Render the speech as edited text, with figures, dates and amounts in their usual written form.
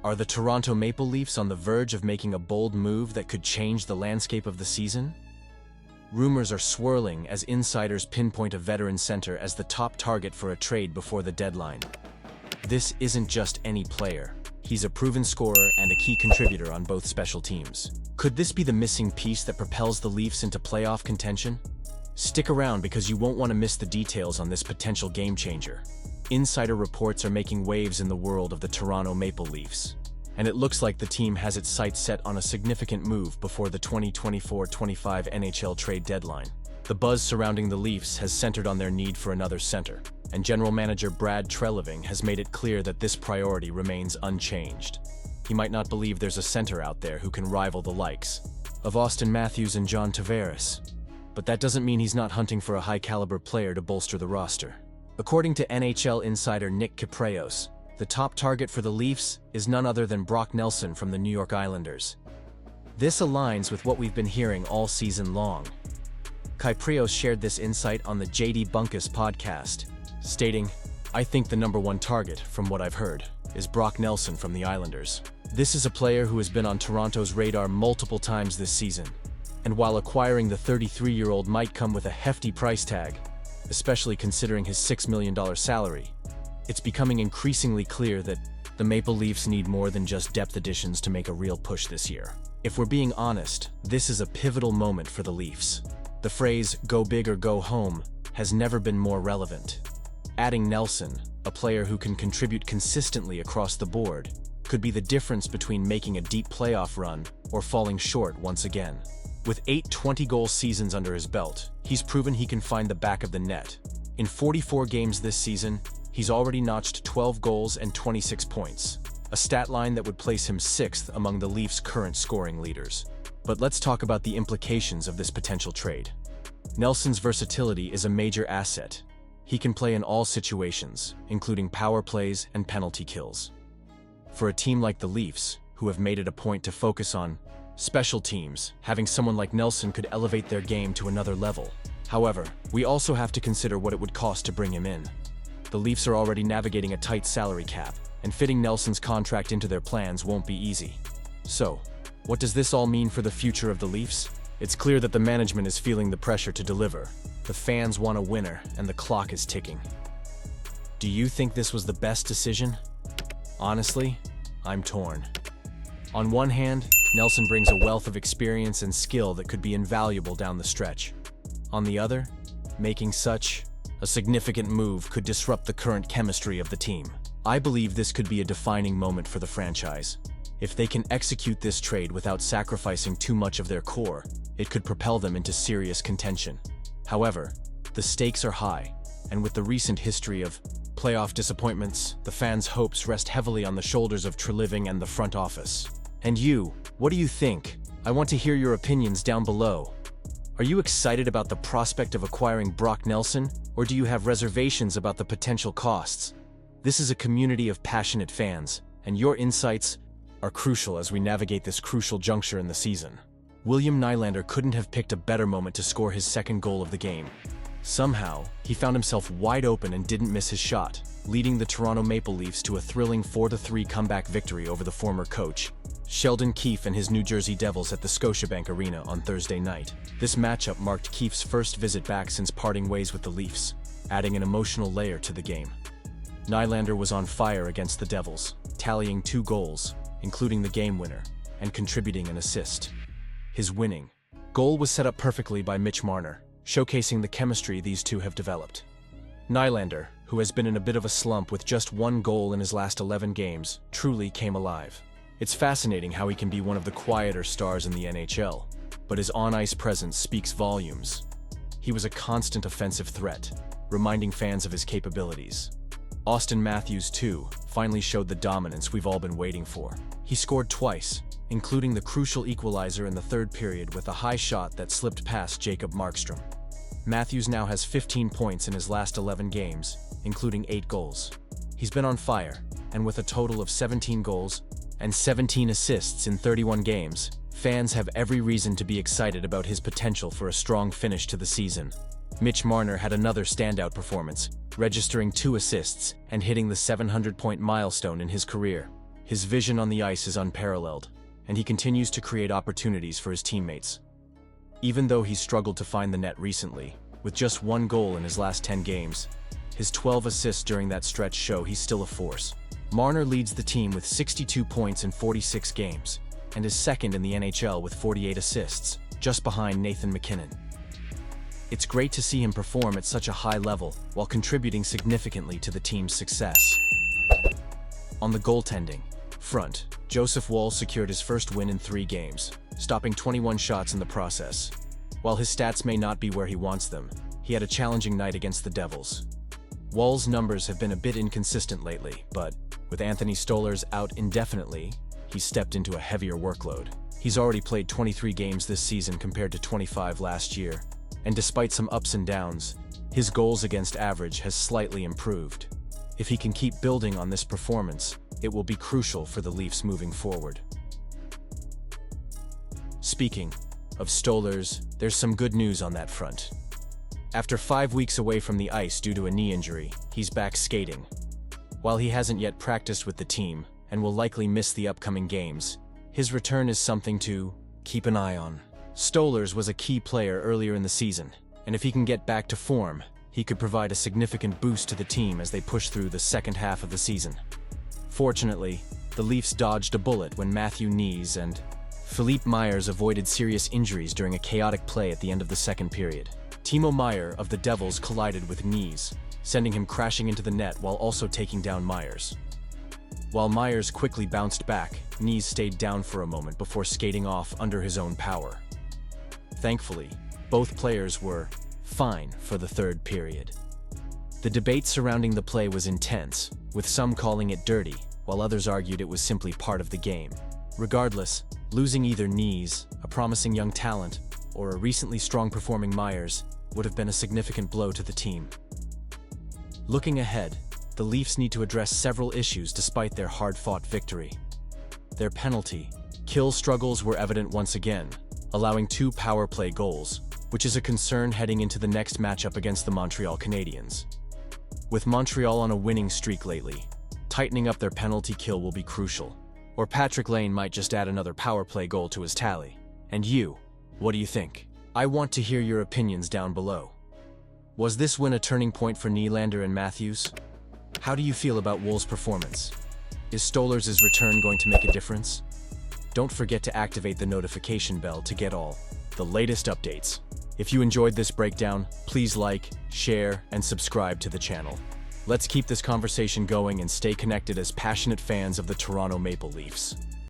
Are the Toronto Maple Leafs on the verge of making a bold move that could change the landscape of the season? Rumors are swirling as insiders pinpoint a veteran center as the top target for a trade before the deadline. This isn't just any player. He's a proven scorer and a key contributor on both special teams. Could this be the missing piece that propels the Leafs into playoff contention? Stick around because you won't want to miss the details on this potential game-changer. Insider reports are making waves in the world of the Toronto Maple Leafs, and it looks like the team has its sights set on a significant move before the 2024-25 NHL trade deadline. The buzz surrounding the Leafs has centered on their need for another center, and general manager Brad Treliving has made it clear that this priority remains unchanged. He might not believe there's a center out there who can rival the likes of Auston Matthews and John Tavares, but that doesn't mean he's not hunting for a high-caliber player to bolster the roster. According to NHL insider Nick Kypreos, the top target for the Leafs is none other than Brock Nelson from the New York Islanders. This aligns with what we've been hearing all season long. Kypreos shared this insight on the JD Bunkus podcast, stating, "I think the number one target, from what I've heard, is Brock Nelson from the Islanders. This is a player who has been on Toronto's radar multiple times this season, and while acquiring the 33-year-old might come with a hefty price tag, especially considering his $6 million salary, it's becoming increasingly clear that the Maple Leafs need more than just depth additions to make a real push this year. If we're being honest, this is a pivotal moment for the Leafs. The phrase, 'go big or go home,' has never been more relevant. Adding Nelson, a player who can contribute consistently across the board, could be the difference between making a deep playoff run or falling short once again. With 8 20-goal seasons under his belt, he's proven he can find the back of the net. In 44 games this season, he's already notched 12 goals and 26 points, a stat line that would place him 6th among the Leafs' current scoring leaders. But let's talk about the implications of this potential trade. Nelson's versatility is a major asset. He can play in all situations, including power plays and penalty kills. For a team like the Leafs, who have made it a point to focus on special teams, having someone like Nelson could elevate their game to another level. However, we also have to consider what it would cost to bring him in. The Leafs are already navigating a tight salary cap, and fitting Nelson's contract into their plans won't be easy. So, what does this all mean for the future of the Leafs? It's clear that the management is feeling the pressure to deliver. The fans want a winner, and the clock is ticking. Do you think this was the best decision? Honestly, I'm torn. On one hand, Nelson brings a wealth of experience and skill that could be invaluable down the stretch. On the other, making such a significant move could disrupt the current chemistry of the team. I believe this could be a defining moment for the franchise. If they can execute this trade without sacrificing too much of their core, it could propel them into serious contention. However, the stakes are high, and with the recent history of playoff disappointments, the fans' hopes rest heavily on the shoulders of Treliving and the front office. And you, what do you think? I want to hear your opinions down below. Are you excited about the prospect of acquiring Brock Nelson, or do you have reservations about the potential costs? This is a community of passionate fans, and your insights are crucial as we navigate this crucial juncture in the season. William Nylander couldn't have picked a better moment to score his second goal of the game. Somehow, he found himself wide open and didn't miss his shot, leading the Toronto Maple Leafs to a thrilling 4-3 comeback victory over the former coach, Sheldon Keefe, and his New Jersey Devils at the Scotiabank Arena on Thursday night. This matchup marked Keefe's first visit back since parting ways with the Leafs, adding an emotional layer to the game. Nylander was on fire against the Devils, tallying 2 goals, including the game winner, and contributing an assist. His winning goal was set up perfectly by Mitch Marner, showcasing the chemistry these two have developed. Nylander, who has been in a bit of a slump with just 1 goal in his last 11 games, truly came alive. It's fascinating how he can be one of the quieter stars in the NHL, but his on-ice presence speaks volumes. He was a constant offensive threat, reminding fans of his capabilities. Auston Matthews, too, finally showed the dominance we've all been waiting for. He scored twice, including the crucial equalizer in the third period with a high shot that slipped past Jacob Markstrom. Matthews now has 15 points in his last 11 games, including 8 goals. He's been on fire, and with a total of 17 goals and 17 assists in 31 games, fans have every reason to be excited about his potential for a strong finish to the season. Mitch Marner had another standout performance, registering 2 assists and hitting the 700-point milestone in his career. His vision on the ice is unparalleled, and he continues to create opportunities for his teammates. Even though he's struggled to find the net recently, with just 1 goal in his last 10 games, his 12 assists during that stretch show he's still a force. Marner leads the team with 62 points in 46 games, and is second in the NHL with 48 assists, just behind Nathan MacKinnon. It's great to see him perform at such a high level while contributing significantly to the team's success. On the goaltending front, Joseph Woll secured his first win in 3 games, stopping 21 shots in the process. While his stats may not be where he wants them, he had a challenging night against the Devils. Woll's numbers have been a bit inconsistent lately, but with Anthony Stolarz out indefinitely, he's stepped into a heavier workload. He's already played 23 games this season compared to 25 last year, and despite some ups and downs, his goals against average has slightly improved. If he can keep building on this performance, it will be crucial for the Leafs moving forward. Speaking of Stolarz, there's some good news on that front. After 5 weeks away from the ice due to a knee injury, he's back skating. While he hasn't yet practiced with the team and will likely miss the upcoming games, his return is something to keep an eye on. Stolarz was a key player earlier in the season, and if he can get back to form, he could provide a significant boost to the team as they push through the second half of the season. Fortunately, the Leafs dodged a bullet when Matthew Knies and Philippe Myers avoided serious injuries during a chaotic play at the end of the second period. Timo Meier of the Devils collided with Knies, sending him crashing into the net while also taking down Myers. While Myers quickly bounced back, Knies stayed down for a moment before skating off under his own power. Thankfully, both players were fine for the third period. The debate surrounding the play was intense, with some calling it dirty, while others argued it was simply part of the game. Regardless, losing either Knies, a promising young talent, or a recently strong-performing Myers would have been a significant blow to the team. Looking ahead, the Leafs need to address several issues despite their hard-fought victory. Their penalty kill struggles were evident once again, allowing 2 power play goals, which is a concern heading into the next matchup against the Montreal Canadiens. With Montreal on a winning streak lately, tightening up their penalty kill will be crucial, or Patrick Lane might just add another power play goal to his tally. And you, what do you think? I want to hear your opinions down below. Was this win a turning point for Nylander and Matthews? How do you feel about Woll's performance? Is Stolarz' return going to make a difference? Don't forget to activate the notification bell to get all the latest updates. If you enjoyed this breakdown, please like, share, and subscribe to the channel. Let's keep this conversation going and stay connected as passionate fans of the Toronto Maple Leafs.